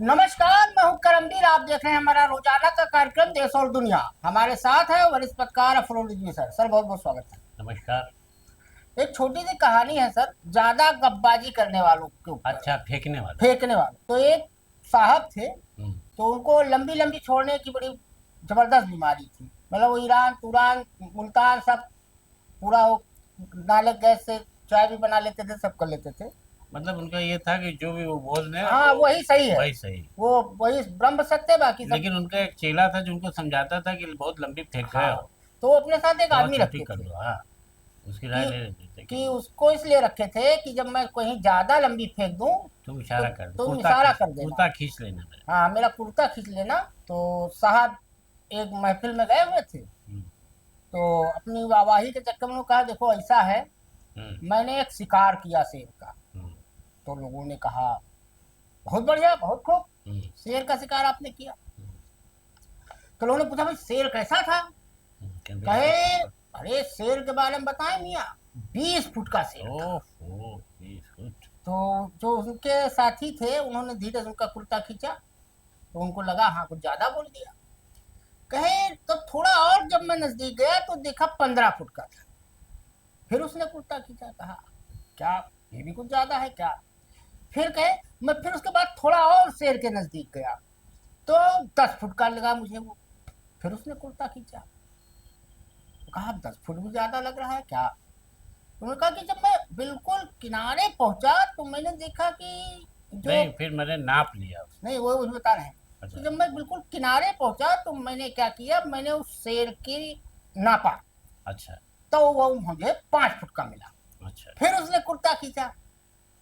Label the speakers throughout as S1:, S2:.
S1: नमस्कार, मैं हूं करमबीर। आप देख रहे हैं हमारा रोजाना का कार्यक्रम देश और दुनिया। हमारे साथ है वरिष्ठ पत्रकार अफरोज रिजवी सर। सर, बहुत बहुत स्वागत है।
S2: नमस्कार।
S1: एक छोटी सी कहानी है सर, ज्यादा गप्पबाजी करने वालों के ऊपर।
S2: अच्छा, फेंकने वाला।
S1: फेंकने वालों तो एक साहब थे,
S2: हम्म।
S1: तो उनको लंबी लंबी छोड़ने की बड़ी जबरदस्त बीमारी थी। मतलब वो ईरान तुरान मुल्तान सब पूरा वो नाले गैस से चाय भी बना लेते थे, सब कर लेते थे।
S2: मतलब उनका ये था कि जो भी वो बोल रहे हैं
S1: हाँ,
S2: वो
S1: वही सही है।
S2: वही सही।
S1: वो वही ब्रह्म सत्य है, बाकी सब।
S2: लेकिन उनका एक चेला था जो उनको समझाता था कि बहुत लंबी फेंक रहे
S1: हाँ,
S2: हो,
S1: तो वो अपने साथ एक
S2: थोड़ा
S1: आदमी
S2: छोटी
S1: रखते
S2: कर
S1: थे
S2: लो। हाँ, उसकी राय
S1: कि
S2: ले लेते थे
S1: कि
S2: कि
S1: उसको इसलिए रखे थे कि जब मैं कहीं ज्यादा लंबी फेंक दूं
S2: तुम
S1: तो
S2: इशारा कर दो,
S1: तुम
S2: कुर्ता
S1: इशारा
S2: खींच,
S1: कर देना।
S2: कुर्ता खींच लेना मेरा।
S1: हाँ, मेरा कुर्ता खींच लेना। तो साहब एक महफिल में गए हुए थे,
S2: हम्म।
S1: तो अपनी वाहवाही के चक्कर में उन्होंने कहा, देखो ऐसा है,
S2: हम्म।
S1: मैंने एक शिकार किया शेर का।
S2: हम्म।
S1: तो लोगों ने कहा, बहुत बढ़िया, बहुत खूब,
S2: हम्म।
S1: शेर का शिकार आपने किया। तो लोगों ने पूछा, भाई शेर कैसा था?
S2: कहते
S1: कहे,
S2: इतने फुट
S1: अरे शेर के बारे में बताएं मियाँ, 20 फुट का
S2: का।
S1: शेर था।
S2: ओह, 20 फुट।
S1: तो जो उनके साथी थे उन्होंने धीरे से उनका कुर्ता खींचा, तो उनको लगा हाँ कुछ ज्यादा बोल दिया। कहे तो थोड़ा और जब मैं नजदीक गया तो देखा 15 फुट का था। फिर उसने कुर्ता खींचा, कहा क्या ये भी कुछ ज्यादा है क्या? फिर कहे, मैं फिर उसके बाद थोड़ा और शेर के नजदीक गया तो 10 फुट का लगा मुझे वो। फिर उसने कुर्ता खींचा, तो कहा 10 फुट भी ज्यादा लग रहा है क्या? तो उन्होंने कहा कि जब मैं बिल्कुल किनारे पहुंचा तो मैंने देखा कि जो,
S2: नहीं, फिर मैंने नाप लिया उसको।
S1: नहीं वो मुझे बता रहे हैं कि
S2: अच्छा।
S1: जब मैं बिल्कुल किनारे पहुंचा तो मैंने क्या किया, मैंने उस शेर की नापा,
S2: अच्छा।
S1: तो वो मुझे 5 फुट का मिला।
S2: अच्छा।
S1: फिर उसने कुर्ता खींचा,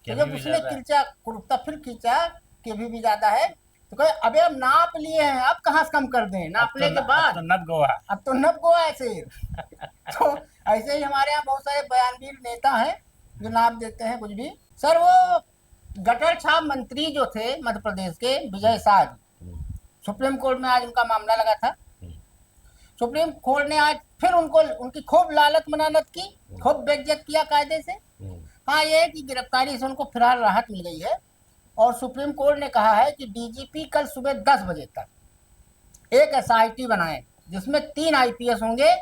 S2: कि
S1: तो
S2: अभी
S1: जब
S2: भी
S1: उसने
S2: ज्यादा है।
S1: खींचा कुर्ता, फिर खींचा कि अभी भी ज्यादा है, तो कहे अबे हम नाप लिए हैं, अब कहाँ से कम कर दें, नापने के
S2: अब तो
S1: बाद।
S2: नब गवा।
S1: अब तो नप गया है शेर। तो ऐसे ही हमारे यहाँ बहुत सारे बयानवीर नेता हैं जो नाप देते हैं कुछ भी। सर, वो गटर छाप मंत्री जो थे मध्य प्रदेश के, विजय शाह जी,
S2: हम्म।
S1: सुप्रीम कोर्ट में आज उनका मामला लगा था।
S2: हम्म।
S1: सुप्रीम कोर्ट ने आज फिर उनको उनकी खूब लालत मनानत की,
S2: हम्म।
S1: खूब बेइज्जत किया कायदे से।
S2: हम्म।
S1: हाँ, ये है कि गिरफ्तारी से उनको फिलहाल राहत मिल गई है, और सुप्रीम कोर्ट ने कहा है कि डीजीपी कल सुबह 10 बजे तक एक एसआईटी बनाए जिसमें 3 आईपीएस होंगे,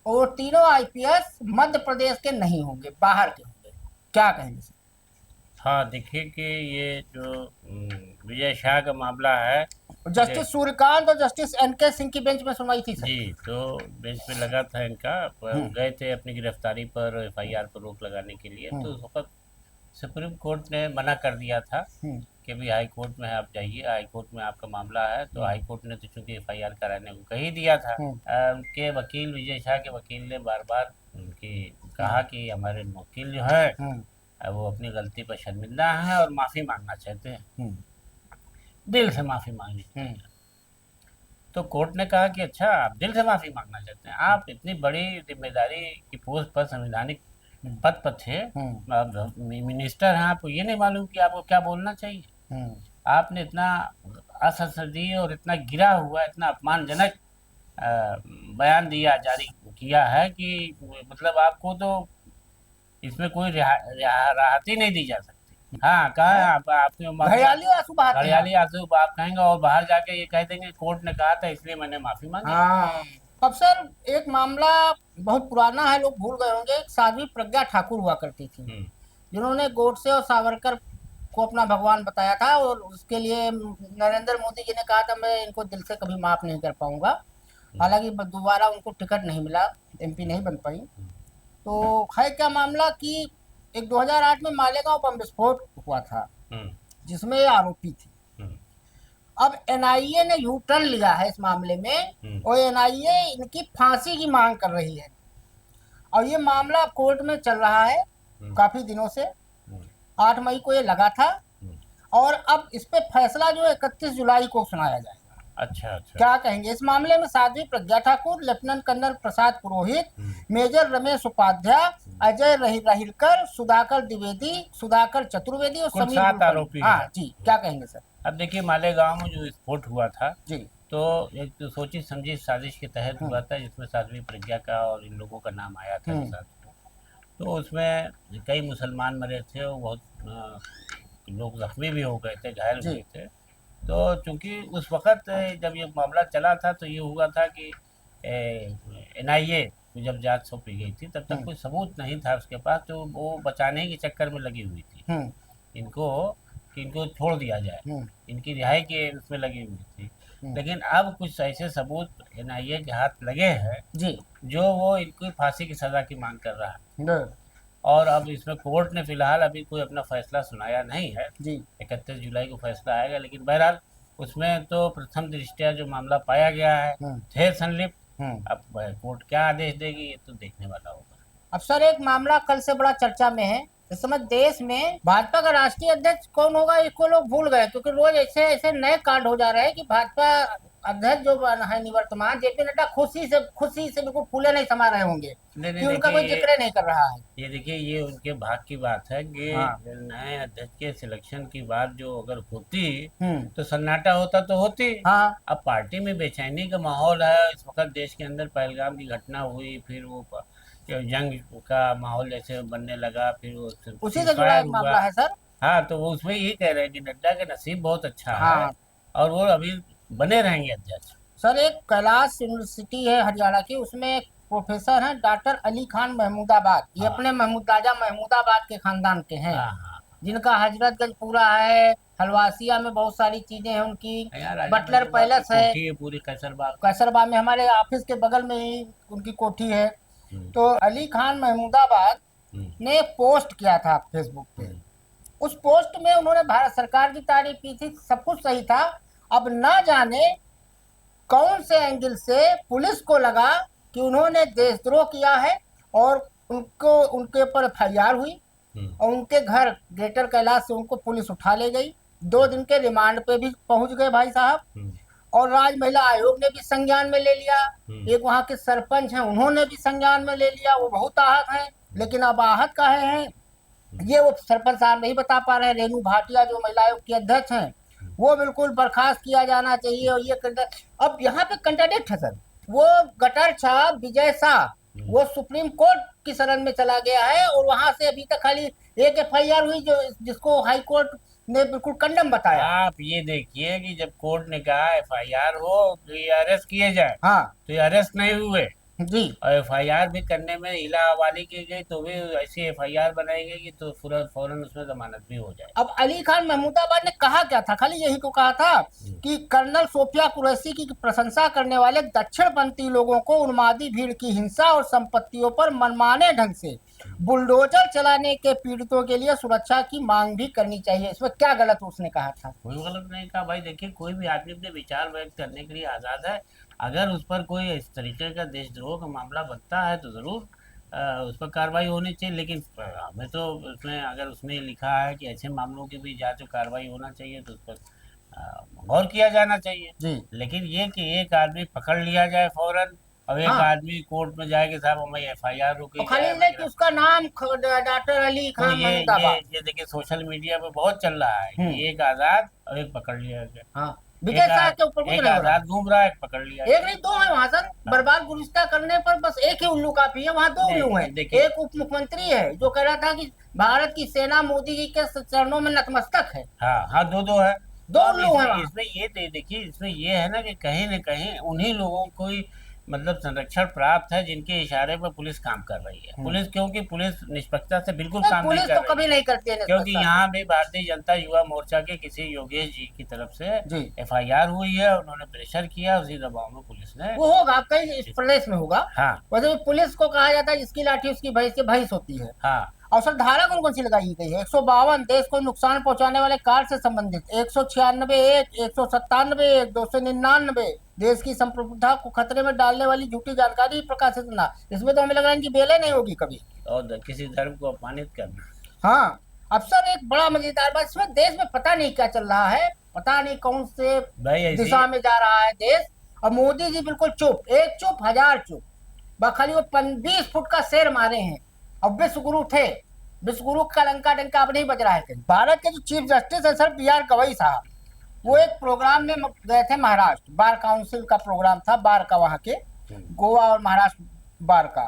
S1: और तीनों आईपीएस मध्य प्रदेश के नहीं होंगे, बाहर के होंगे। क्या कहेंगे सर?
S2: हाँ, देखिए कि ये जो विजय शाह का मामला है। ये
S1: जस्टिस सूर्यकांत और जस्टिस एनके सिंह की बेंच में सुनवाई थी
S2: जी,
S1: सर।
S2: तो बेंच पे लगा था इनका। वो
S1: हम्म।
S2: गए थे अपनी गिरफ्तारी पर एफआईआर पर रोक लगाने के लिए, तो
S1: हम्म।
S2: उस वक्त सुप्रीम कोर्ट ने मना कर दिया था
S1: हम्म।
S2: कि भी हाई कोर्ट में आप जाइए, हाई कोर्ट में आपका मामला है। तो
S1: हम्म।
S2: हाई कोर्ट ने तो चूंकि एफआईआर कराने को कह ही दिया था।
S1: हम्म।
S2: उनके वकील, विजय शाह के वकील ने बार बार उनकी
S1: हम्म।
S2: कहा कि हमारे वकील जो है
S1: हम्म।
S2: वो अपनी गलती पर शर्मिंदा है और माफ़ी मांगना चाहते हैं,
S1: हम्म।
S2: दिल से माफ़ी मांगनी
S1: हम्म।
S2: चाहिए। तो कोर्ट ने कहा कि अच्छा, आप दिल से माफ़ी मांगना चाहते हैं, आप इतनी बड़ी जिम्मेदारी की पोस्ट पर, संवैधानिक
S1: हम्म।
S2: पद पर थे,
S1: हम्म।
S2: आप मिनिस्टर हैं, आपको ये नहीं मालूम कि आपको क्या बोलना चाहिए?
S1: हम्म।
S2: आपने इतना असंसदीय और इतना गिरा हुआ, इतना अपमानजनक अ, बयान दिया, जारी किया है कि मतलब आपको तो इसमें कोई राहत ही नहीं दी जा सकती। हाँ, कहा है
S1: हैं?
S2: आपकी माफी।
S1: घड़ियाली आंसू बहाते हैं आप।
S2: घड़ियाली आंसू आप कहेंगे और बाहर जाके ये कह देंगे कोर्ट ने कहा था इसलिए मैंने माफी मांगी।
S1: हाँ। अब सर, एक मामला बहुत पुराना है, लोग भूल गए होंगे। एक साध्वी प्रज्ञा ठाकुर हुआ करती थी,
S2: हम्म।
S1: जिन्होंने गोडसे और सावरकर को अपना भगवान बताया था, और उसके लिए नरेंद्र मोदी जी ने कहा था मैं इनको दिल से कभी माफ नहीं कर पाऊंगा।
S2: हम्म।
S1: हालांकि दोबारा उनको टिकट नहीं मिला, एमपी नहीं बन पाई। तो है क्या मामला कि एक 2008 में मालेगांव बम विस्फोट हुआ था,
S2: हम्म।
S1: जिसमें ये आरोपी थी।
S2: हम्म।
S1: अब एनआईए ने यू टर्न लिया है इस मामले में,
S2: हम्म।
S1: और एनआईए इनकी फांसी की मांग कर रही है। और ये मामला कोर्ट में चल रहा है
S2: हम्म।
S1: काफी दिनों से।
S2: हम्म।
S1: 8 मई को ये लगा था,
S2: हम्म।
S1: और अब इस पे फैसला जो 31 जुलाई को सुनाया जाएगा।
S2: अच्छा, अच्छा।
S1: क्या कहेंगे इस मामले में? साध्वी प्रज्ञा ठाकुर, लेफ्टिनेंट कर्नल प्रसाद पुरोहित,
S2: हम्म।
S1: मेजर रमेश उपाध्याय,
S2: हम्म।
S1: अजय राहिलकर, सुधाकर द्विवेदी, सुधाकर चतुर्वेदी और
S2: कुल
S1: समीर
S2: 7
S1: कुलकर्णी।
S2: आरोपी
S1: हाँ
S2: हैं।
S1: जी, क्या कहेंगे सर?
S2: अब देखिए, मालेगांव में जो विस्फोट हुआ था,
S1: जी।
S2: तो एक तो सोची समझी साजिश के तहत
S1: हम्म।
S2: हुआ था, जिसमें साध्वी प्रज्ञा का और इन लोगों का नाम आया था इन
S1: हम्म।
S2: साथ में। तो उसमें कई मुसलमान मरे थे और बहुत लोग जख्मी भी हो गए थे, घायल
S1: जी।
S2: हुए थे। तो चूंकि उस वक्त जब ये मामला चला था तो ये हुआ था कि एनआईए को जब जांच सौंपी गई थी तब तक कोई सबूत नहीं था उसके पास, तो वो बचाने के चक्कर में लगी हुई थी
S1: हम्म
S2: इनको, कि इनको छोड़ दिया जाए,
S1: हम्म
S2: इनकी रिहाई के उसमें लगी हुई थी।
S1: हम्म,
S2: लेकिन अब कुछ ऐसे सबूत एनआईए के हाथ लगे हैं
S1: जी
S2: जो वो इनको फांसी की सज़ा की मांग कर रहा है।
S1: जी
S2: और अब इसमें कोर्ट ने फिलहाल अभी कोई अपना फैसला सुनाया नहीं है।
S1: जी
S2: 31 जुलाई को फैसला आएगा, लेकिन बहरहाल उसमें तो प्रथम दृष्टया जो मामला पाया गया है
S1: हम्म
S2: थे संलिप्त।
S1: हम्म।
S2: अब कोर्ट क्या आदेश देगी ये तो देखने वाला होगा।
S1: अब सर एक मामला कल से बड़ा चर्चा में है। इस समय देश में भाजपा का राष्ट्रीय अध्यक्ष कौन होगा इसको लोग भूल गए, क्योंकि रोज ऐसे ऐसे नए कांड हो जा रहे हैं कि भाजपा अध्यक्ष जो है निवर्तमान जेपी नड्डा खुशी से बिल्कुल फूले नहीं समा रहे होंगे
S2: नहीं
S1: कि
S2: नहीं,
S1: उनका कोई
S2: देखिए
S1: जिक्र नहीं कर रहा है।
S2: ये देखिए ये उनके भाग की बात है कि
S1: हाँ
S2: नए अध्यक्ष के सिलेक्शन की बात जो अगर होती
S1: हम्म
S2: तो सन्नाटा होता तो होती।
S1: हाँ
S2: अब पार्टी में बेचैनी का माहौल है इस वक्त देश के अंदर, पहलगाम की घटना हुई, फिर वो जंग का माहौल जैसे बनने लगा, फिर वो
S1: उसी से जुड़ा
S2: सीजफायर
S1: एक
S2: हुआ।
S1: मामला है सर।
S2: हाँ तो वो उसमें ये कह रहे हैं कि नड्डा का नसीब बहुत अच्छा है
S1: हाँ
S2: और वो अभी बने रहेंगे अध्यक्ष।
S1: सर एक कैलाश यूनिवर्सिटी है हरियाणा की, उसमें एक प्रोफेसर हैं डॉक्टर अली खान महमूदाबाद, ये
S2: हाँ
S1: अपने राजा महमूदाबाद के खानदान के हैं,
S2: हाँ हाँ
S1: जिनका हजरतगंज पूरा है, हलवासिया में बहुत सारी चीजें हैं उनकी,
S2: यार, राजा
S1: बटलर
S2: मैसूर बाग की
S1: पैलेस है,
S2: कोठी है पूरी कैसरबाग।
S1: कैसरबा में हमारे ऑफिस के बगल में ही उनकी कोठी है।
S2: हम्म,
S1: तो अली खान महमूदाबाद
S2: हम्म,
S1: ने एक पोस्ट किया था फेसबुक पे।
S2: हम्म,
S1: उस पोस्ट में उन्होंने भारत सरकार की तारीफ की थी, सब कुछ सही था। अब ना जाने कौन से एंगल से पुलिस को लगा कि उन्होंने देशद्रोह किया है और उनको उनके ऊपर एफआईआर हुई
S2: हम्म,
S1: और उनके घर ग्रेटर कैलाश से उनको पुलिस उठा ले गई। 2 दिन के रिमांड पे भी पहुंच गए भाई साहब।
S2: हम्म,
S1: और राज महिला आयोग ने भी संज्ञान में ले लिया।
S2: हम्म,
S1: एक वहाँ के सरपंच हैं, उन्होंने भी संज्ञान में ले लिया, वो बहुत आहत हैं। लेकिन अब आहत काहे हैं ये वो सरपंच साहब नहीं बता पा रहे हैं। रेणु भाटिया जो महिला आयोग की अध्यक्ष हैं, वो बिल्कुल बर्खास्त किया जाना चाहिए और ये अब यहाँ पे कंट्राडिक्ट है सर। वो गटर छाप विजय शाह वो सुप्रीम कोर्ट की शरण में चला गया है और वहां से अभी तक खाली एक एफआईआर हुई जो जिसको हाई कोर्ट ने बिल्कुल कंडम बताया।
S2: आप ये देखिए कि जब कोर्ट ने कहा एफआईआर हो तो ये अरेस्ट किए जाए,
S1: हाँ
S2: तो ये अरेस्ट नहीं हुए।
S1: जी
S2: और एफआईआर भी करने में हिला हवाली की गई तो भी ऐसी एफआईआर बनाई गई कि तो फौरन उसमें जमानत भी हो जाए।
S1: अब अली खान महमूदाबाद ने कहा क्या था, खाली यही को कहा था कि कर्नल सोफिया कुरैशी की प्रशंसा करने वाले दक्षिणपंथी लोगों को उन्मादी भीड़ की हिंसा और संपत्तियों पर मनमाने ढंग से बुलडोजर चलाने के पीड़ितों के लिए सुरक्षा की मांग भी करनी चाहिए। इसमें क्या गलत उसने कहा था?
S2: कोई गलत नहीं कहा भाई। देखिए कोई भी आदमी अपने विचार व्यक्त करने के लिए आज़ाद है। अगर उस पर कोई इस तरीके का देशद्रोह का मामला बनता है तो ज़रूर उस पर कार्रवाई होनी चाहिए। लेकिन हमें तो उसमें अगर उसमें लिखा है कि ऐसे मामलों की भी जांच और कार्रवाई होना चाहिए तो उस पर गौर किया जाना चाहिए।
S1: जी
S2: लेकिन ये कि एक आदमी पकड़ लिया जाए फौरन और एक
S1: हाँ
S2: आदमी कोर्ट में जाए कि साहब हमें एफआईआर
S1: और
S2: रुकी
S1: खाली
S2: जाए
S1: नहीं कि
S2: वगैरह।
S1: उसका नाम डॉक्टर अली
S2: तो
S1: खान
S2: ये
S1: महमूदाबाद।
S2: ये देखिए सोशल मीडिया पे बहुत चल रहा है कि एक आज़ाद और एक पकड़ लिया गया।
S1: हाँ विजय शाह के ऊपर कुछ
S2: एक
S1: नहीं हो रहा।
S2: आज़ाद घूम रहा है, एक पकड़ लिया
S1: एक नहीं दो है वहां सर। बर्बाद गुलिस्ता करने पर बस एक ही उल्लू काफी है, वहाँ 2
S2: नहीं,
S1: उल्लू हैं।
S2: देखिए
S1: एक उप मुख्यमंत्री है जो कह रहा था कि भारत की सेना मोदी जी के चरणों में नतमस्तक है।
S2: हाँ हाँ, दो है।
S1: 2
S2: अब
S1: उल्लू हैं
S2: इसमें
S1: वहाँ।
S2: इसमें ये देखिए इसमें ये है ना कि कहीं न कहीं उन्हीं लोगों को ही मतलब संरक्षण प्राप्त है जिनके इशारे पर पुलिस काम कर रही है। पुलिस क्योंकि पुलिस निष्पक्षता से बिल्कुल काम नहीं
S1: पुलिस
S2: कर
S1: तो
S2: रही
S1: कभी
S2: है।
S1: नहीं करती है
S2: क्योंकि
S1: निष्पक्षता।
S2: यहाँ भी भारतीय जनता युवा मोर्चा के किसी योगेश जी की तरफ से
S1: जी
S2: एफआईआर हुई है, उन्होंने प्रेशर किया, उसी दबाव में पुलिस ने।
S1: वो होगा कहीं इस प्रदेश में होगा।
S2: हाँ
S1: वैसे भी पुलिस को कहा जाता है जिसकी लाठी उसकी भैंस की भैंस होती है।
S2: हाँ
S1: और सर धारा कौन कौन सी लगाई गई है? 152 देश को नुकसान पहुंचाने वाले कार से संबंधित, 196 एक, 197 एक, 299 देश की संप्रभुता को खतरे में डालने वाली झूठी जानकारी प्रकाशित करना। इसमें तो हमें लग रहा है इनकी बेले नहीं होगी कभी।
S2: और किसी धर्म को अपमानित करना।
S1: हाँ अब सर एक बड़ा मजेदार बात, इसमें देश में पता नहीं क्या चल रहा है, पता नहीं कौन से
S2: भाई ऐसी
S1: दिशा में जा रहा है देश। और मोदी जी बिल्कुल चुप, एक चुप हजार चुप। खाली वो 20 फुट का शेर मारे हैं। अब विश्वगुरु थे, विश्वगुरु का लंका डंका अब नहीं बज रहा है कहीं। भारत के जो चीफ जस्टिस है सर BR गवई साहब, वो एक प्रोग्राम में गए थे महाराष्ट्र, बार काउंसिल का प्रोग्राम था, बार का वहाँ के गोवा और महाराष्ट्र बार का।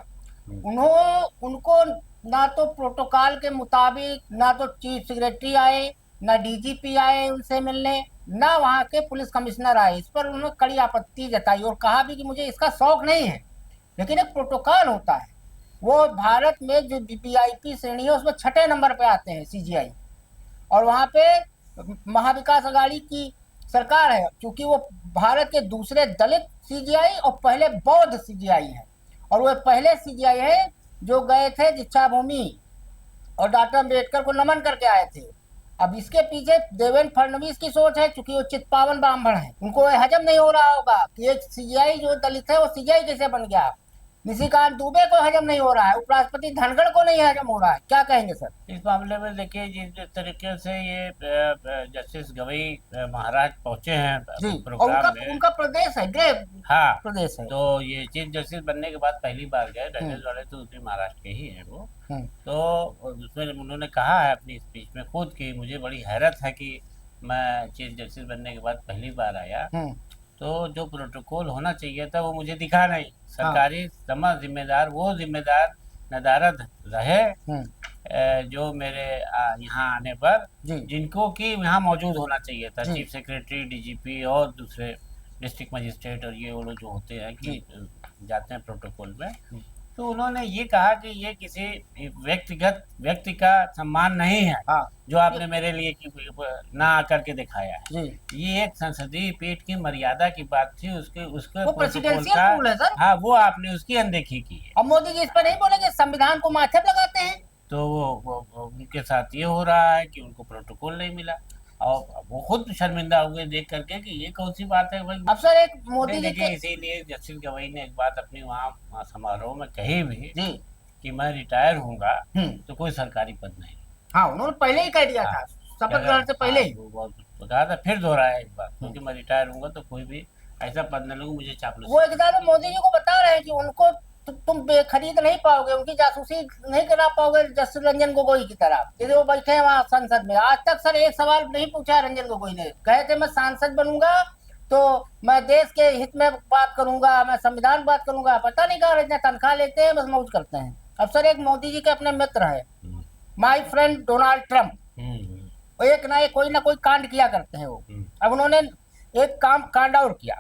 S1: उनको ना तो प्रोटोकॉल के मुताबिक ना तो चीफ सेक्रेटरी आए ना डीजीपी आए उनसे मिलने, ना वहाँ के पुलिस कमिश्नर आए। इस पर उन्होंने कड़ी आपत्ति जताई और कहा भी कि मुझे इसका शौक नहीं है, लेकिन एक प्रोटोकॉल होता है। वो भारत में जो वीवीआईपी श्रेणी है उसमें 6ठे नंबर पे आते हैं सीजीआई, और वहाँ पे महाविकास अघाड़ी की सरकार है, क्योंकि वो भारत के दूसरे दलित सीजीआई और पहले बौद्ध सीजीआई है, और वो पहले सीजीआई है जो गए थे दीक्षा भूमि और डॉक्टर अम्बेडकर को नमन करके आए थे। अब इसके पीछे देवेंद्र फडणवीस की सोच है, क्योंकि वो चित्पावन ब्राह्मण है, उनको हजम नहीं हो रहा होगा कि एक सीजीआई जो दलित है वो सीजीआई कैसे बन गया। निशिकांत दुबे को हजम नहीं हो रहा है, उपराष्ट्रपति धनखड़ को नहीं हजम हो रहा है। क्या कहेंगे सर?
S2: इस मामले में देखिए जिस तरीके से ये जस्टिस गवई महाराज पहुंचे हैं
S1: जी, और
S2: प्रोग्राम में,
S1: उनका प्रदेश है, गृह
S2: हाँ,
S1: प्रदेश है।
S2: तो ये चीफ जस्टिस बनने के बाद पहली बार गए। डजेज वाले तो उसी महाराष्ट्र के ही हैं वो। तो उसमें उन्होंने कहा है अपनी स्पीच में खुद कि मुझे बड़ी हैरत है कि मैं चीफ जस्टिस बनने के बाद पहली बार आया, तो जो प्रोटोकॉल होना चाहिए था वो मुझे दिखा नहीं। सरकारी समझ जिम्मेदार वो जिम्मेदार नदारद रहे जो मेरे यहाँ आने पर जिनको कि यहाँ मौजूद होना चाहिए था, चीफ सेक्रेटरी, डीजीपी और दूसरे डिस्ट्रिक्ट मजिस्ट्रेट, और ये वो लोग जो होते हैं कि जाते हैं प्रोटोकॉल में। तो उन्होंने ये कहा कि ये किसी व्यक्ति का सम्मान नहीं है जो आपने मेरे लिए ना आकर के दिखाया है। ये एक संसदीय पीठ की मर्यादा की बात थी, उसके प्रोटोकॉल का,
S1: रूल है सर।
S2: हाँ, वो आपने उसकी अनदेखी की है।
S1: अब मोदी जी इस पर नहीं बोलेंगे, संविधान को माथे पर लगाते हैं।
S2: तो वो उनके साथ ये हो रहा है कि उनको प्रोटोकॉल नहीं मिला, और वो खुद शर्मिंदा हुए देख करके कि ये कौन सी बात है भाई।
S1: अब सर एक मोदी जी के
S2: इसीलिए जस्टिस गवई ने एक बात अपनी वहाँ समारोह में कही भी कि मैं रिटायर होऊंगा तो कोई सरकारी पद नहीं।
S1: हाँ, उन्होंने पहले ही कह दिया था, शपथ ग्रहण से पहले ही
S2: कहा था, फिर दोहराया एक बार, क्योंकि मैं रिटायर होऊंगा तो कोई भी ऐसा पद न लूंगा, मुझे चापलूसी।
S1: वो एक मोदी जी को बता रहे हैं कि उनको तुम खरीद नहीं पाओगे, उनकी जासूसी नहीं करा पाओगे जस्टिस रंजन गोगोई की तरह, जैसे वो बैठे हैं वहाँ संसद में। आज तक सर एक सवाल नहीं पूछा रंजन गोगोई ने। कहे थे मैं सांसद बनूंगा तो मैं देश के हित में बात करूंगा, मैं संविधान बात करूंगा। पता नहीं कहा इतना तनख्वाह लेते हैं, बस मौज करते हैं। अब सर एक मोदी जी के अपने मित्र है, माई फ्रेंड डोनाल्ड ट्रम्प, एक ना एक कोई ना कोई कांड किया करते हैं वो। अब उन्होंने एक कांड और किया,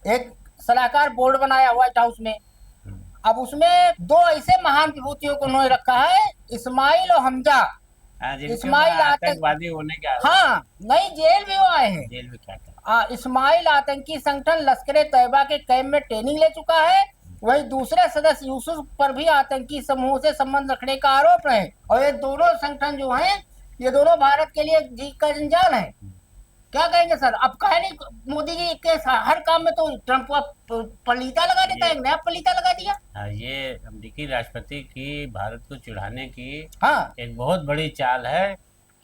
S1: एक सलाहकार बोर्ड बनाया व्हाइट हाउस में। अब उसमें दो ऐसे महान विभूतियों को उन्होंने रखा है, इस्माइल और हमजा। इस्माइल
S2: आतंकवादी होने के,
S1: हाँ, नहीं, जेल भी वो आए हैं।
S2: जेल में क्या
S1: इस्माइल आतंकी संगठन लश्कर तैयबा के कैंप में ट्रेनिंग ले चुका है। वही दूसरे सदस्य यूसुफ पर भी आतंकी समूह से संबंध रखने का आरोप है, और ये दोनों संगठन जो हैं ये दोनों भारत के लिए जी का जंजाल है। क्या कहेंगे सर? अब कहे नहीं मोदी जी के हर काम में तो ट्रम्प को पलीता लगा देता है, नया पलीता लगा दिया।
S2: हाँ, ये अमेरिकी राष्ट्रपति की भारत को चिढ़ाने की
S1: एक
S2: बहुत बड़ी चाल है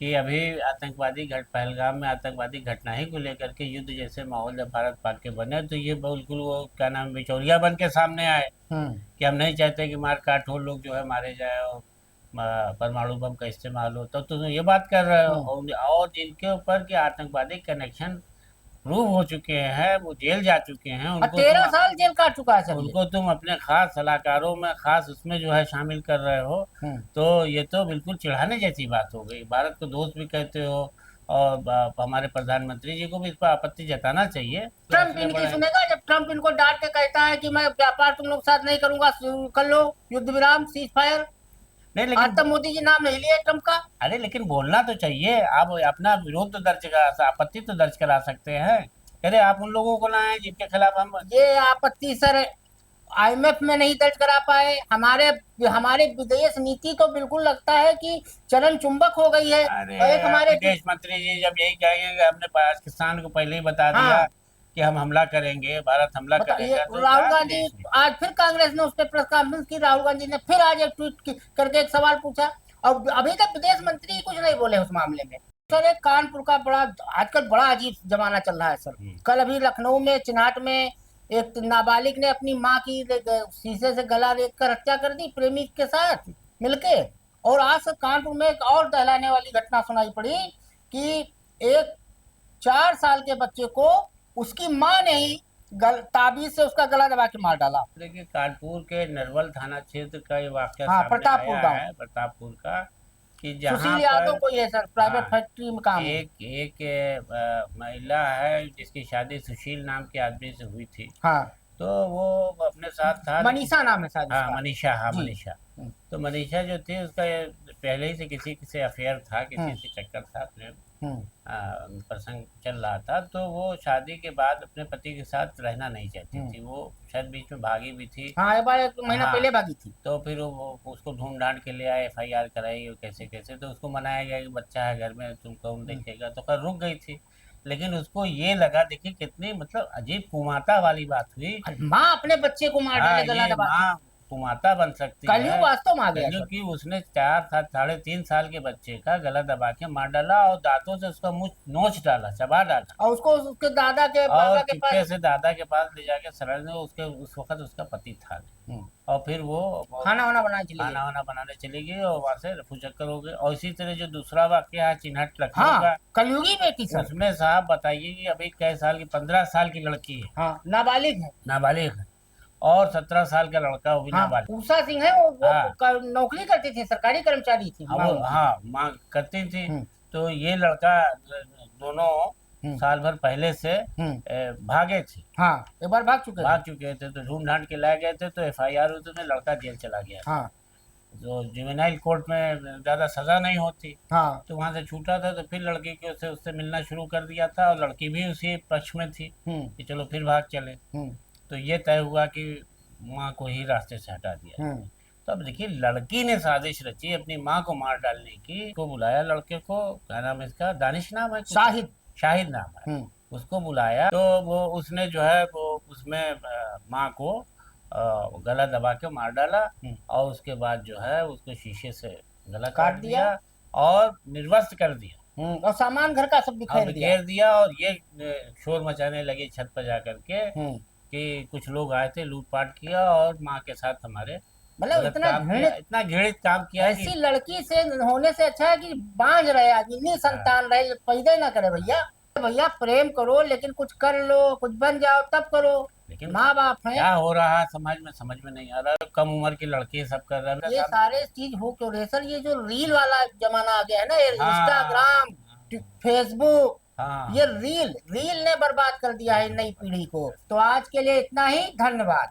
S2: कि अभी पहलगाम में आतंकवादी घटना ही को लेकर के युद्ध जैसे माहौल जब भारत पाक के बने, तो ये बिल्कुल वो क्या नाम बिचौलिया बन के सामने आए कि हम नहीं चाहते कि मार काट हो, लोग जो है मारे जाए और परमाणु बम का इस्तेमाल हो। तो ये बात कर रहे हो, और जिनके ऊपर के आतंकवादी कनेक्शन प्रूव हो चुके हैं, वो जेल जा चुके हैं, उनको
S1: 13 साल जेल काट चुका है।
S2: उनको तुम अपने खास सलाहकारों में खास उसमें जो है शामिल कर रहे हो, तो ये तो बिल्कुल चिढ़ाने जैसी बात हो गई। भारत को दोस्त भी कहते हो, और हमारे प्रधानमंत्री जी को भी इस पर आपत्ति जताना चाहिए।
S1: ट्रम्प इनकी सुनेगा जब ट्रम्प इनको डांट के कहता है कि मैं व्यापार तुम लोग साथ नहीं करूंगा, कर लो युद्ध विराम, सीज फायर।
S2: नहीं, लेकिन
S1: आज तक मोदी जी नाम नहीं लिए ट्रम्प का।
S2: अरे लेकिन बोलना तो चाहिए, आप अपना विरोध तो दर्ज करा, आपत्ति तो दर्ज करा सकते हैं। अरे आप उन लोगों को लाए जिनके खिलाफ हम
S1: ये आपत्ति सर IMF में नहीं दर्ज करा पाए। हमारे विदेश नीति तो बिल्कुल लगता है कि चलन चुंबक हो गई है।
S2: एक हमारे विदेश मंत्री जी जब यही कहेंगे हमने पाकिस्तान को पहले ही बता दिया कि हम हमला करेंगे, भारत हमला करेगा, तो
S1: राहुल गांधी आज फिर कांग्रेस ने उस पर प्रेस कॉन्फ्रेंस की, राहुल गांधी ने फिर आज एक ट्वीट करके एक सवाल पूछा, और अभी तक विदेश मंत्री कुछ नहीं बोले उस मामले में। सर एक कानपुर का आजकल बड़ा अजीब जमाना चल रहा है सर। कल अभी लखनऊ में चिन्हाट में एक नाबालिग ने अपनी माँ की शीशे से गला रेत कर हत्या कर दी प्रेमी के साथ मिलके। और आज कानपुर में एक और दहलाने वाली घटना सुनाई पड़ी कि एक 4 साल के बच्चे को उसकी माँ ने ही ताबीज से उसका गला दबा के मार डाला।
S2: देखिए कानपुर के नरवल थाना क्षेत्र का ये वाक्य
S1: प्रतापपुर
S2: है, प्रतापपुर का, कि जहाँ
S1: सुशील यादव
S2: पर
S1: को ये सर प्राइवेट
S2: हाँ,
S1: फैक्ट्री में काम है।
S2: एक एक महिला है जिसकी शादी सुशील नाम के आदमी से हुई थी,
S1: हाँ,
S2: तो वो अपने साथ था, लेकिन
S1: मनीषा नाम है शायद
S2: हाँ
S1: उसका।
S2: मनीषा, हाँ
S1: जी।
S2: मनीषा।
S1: हम्म,
S2: तो मनीषा जो थी उसका पहले ही से किसी से अफेयर था, किसी
S1: हम्म,
S2: से चक्कर था, प्रेम
S1: हम्म,
S2: प्रसंग चल रहा था। तो वो शादी के बाद अपने पति के साथ रहना नहीं चाहती
S1: हम्म।
S2: थी, वो शायद बीच में भागी भी थी।
S1: हाँ, एक बार 1 महीना
S2: हाँ,
S1: पहले भागी थी।
S2: तो फिर वो उसको ढूंढ ढांड के ले आए, एफआईआर कराई और कैसे कैसे, तो उसको मनाया गया कि बच्चा है घर में, तुम कौन
S1: हम्म।
S2: देखेगा, तो खैर रुक गई थी। लेकिन उसको ये लगा, देखिए कितनी मतलब अजीब कुमाता वाली बात हुई।
S1: और माँ अपने बच्चे को मार
S2: हाँ,
S1: डाले गला
S2: ये
S1: दबा के।
S2: माँ कुमाता बन सकती
S1: कलयुग
S2: है।
S1: वास्तव में आ गया सर।
S2: क्योंकि उसने 4 साढ़े 3 साल के बच्चे का गला दबा के मार डाला और दांतों से उसका मुंह नोच डाला, चबा डाला,
S1: और उसको उसके दादा के
S2: और
S1: बाबा के
S2: चुपके
S1: पास
S2: से दादा के पास ले जाके सराहने, उसके उस वक्त उसका पति था नहीं।
S1: हम्म,
S2: और फिर वो
S1: खाना वाना बनाने चली
S2: खाना
S1: गई।
S2: वाना बनाने चली गई और वहां से रफू चक्कर हो गए। और इसी तरह जो दूसरा वाक्य है चिन्हट लखनऊ
S1: हाँ,
S2: का,
S1: कलयुगी बेटी सर।
S2: उसमें साहब बताइए कि अभी कै साल की, 15 साल की लड़की है,
S1: हाँ, नाबालिग है।
S2: नाबालिग है, और 17 साल का लड़का, वो भी
S1: हाँ,
S2: नाबालिग।
S1: उषा सिंह है, वो
S2: हाँ,
S1: नौकरी करती थी, सरकारी कर्मचारी थी
S2: हाँ
S1: माँ
S2: वो,
S1: उनकी।
S2: हाँ माँ करती थी।
S1: हम्म,
S2: तो ये लड़का दोनों
S1: हम्म,
S2: साल भर पहले से
S1: हम्म।
S2: भागे थे,
S1: हाँ, एक बार भाग चुके थे।
S2: भाग चुके थे, तो ढूंढ ढांड के लाए गए थे, तो एफआईआर हुई, तो लड़का जेल चला गया।
S1: हाँ,
S2: तो जुवेनाइल कोर्ट में ज़्यादा सज़ा नहीं होती,
S1: हाँ।
S2: तो वहाँ से छूटा था, तो फिर लड़की के उससे मिलना शुरू कर दिया था, और लड़की भी उसी पक्ष में थी
S1: हम्म,
S2: कि चलो फिर भाग चले।
S1: हम्म,
S2: तो ये तय हुआ कि माँ को ही रास्ते से हटा दिया।
S1: हम्म।
S2: तो अब देखिए, लड़की ने साजिश रची अपनी माँ को मार डालने की, को बुलाया लड़के को, क्या नाम है इसका, दानिश नाम है कुछ?
S1: शाहिद।
S2: शाहिद नाम है।
S1: हम्म,
S2: उसको बुलाया, तो वो उसने जो है वो उसमें माँ को गला दबा के मार डाला,
S1: हम्म।
S2: और उसके बाद जो है उसको शीशे से गला
S1: काट
S2: काट
S1: दिया।
S2: दिया और निर्वस्त्र कर दिया
S1: और सामान घर का सब
S2: और
S1: बिखेर दिया।
S2: बिखेर दिया। और ये शोर मचाने लगे छत पर जा करके
S1: हम्म।
S2: कि कुछ लोग आए थे, लूटपाट किया और माँ के साथ हमारे
S1: मतलब
S2: गलत
S1: इतना
S2: काम किया,
S1: घृणित,
S2: इतना घृणित काम किया
S1: ऐसी
S2: कि
S1: लड़की से होने से अच्छा है कि बांझ रहे आदमी, निसंतान रहे, पैदा ही ना करे। भैया भैया प्रेम करो, लेकिन कुछ कर लो, कुछ बन जाओ तब करो।
S2: लेकिन
S1: माँ बाप हैं।
S2: क्या हो रहा है समाज में, समझ में नहीं आ रहा। कम उम्र की लड़की सब कर रहे हैं मेरे
S1: ये
S2: सामने।
S1: सारे चीज हो क्यों रहे सर? ये जो रील वाला जमाना आ गया है ना, ये
S2: हाँ,
S1: इंस्टाग्राम, फेसबुक,
S2: हाँ।
S1: ये रील रील ने बर्बाद कर दिया है नई पीढ़ी को। तो आज के लिए इतना ही, धन्यवाद।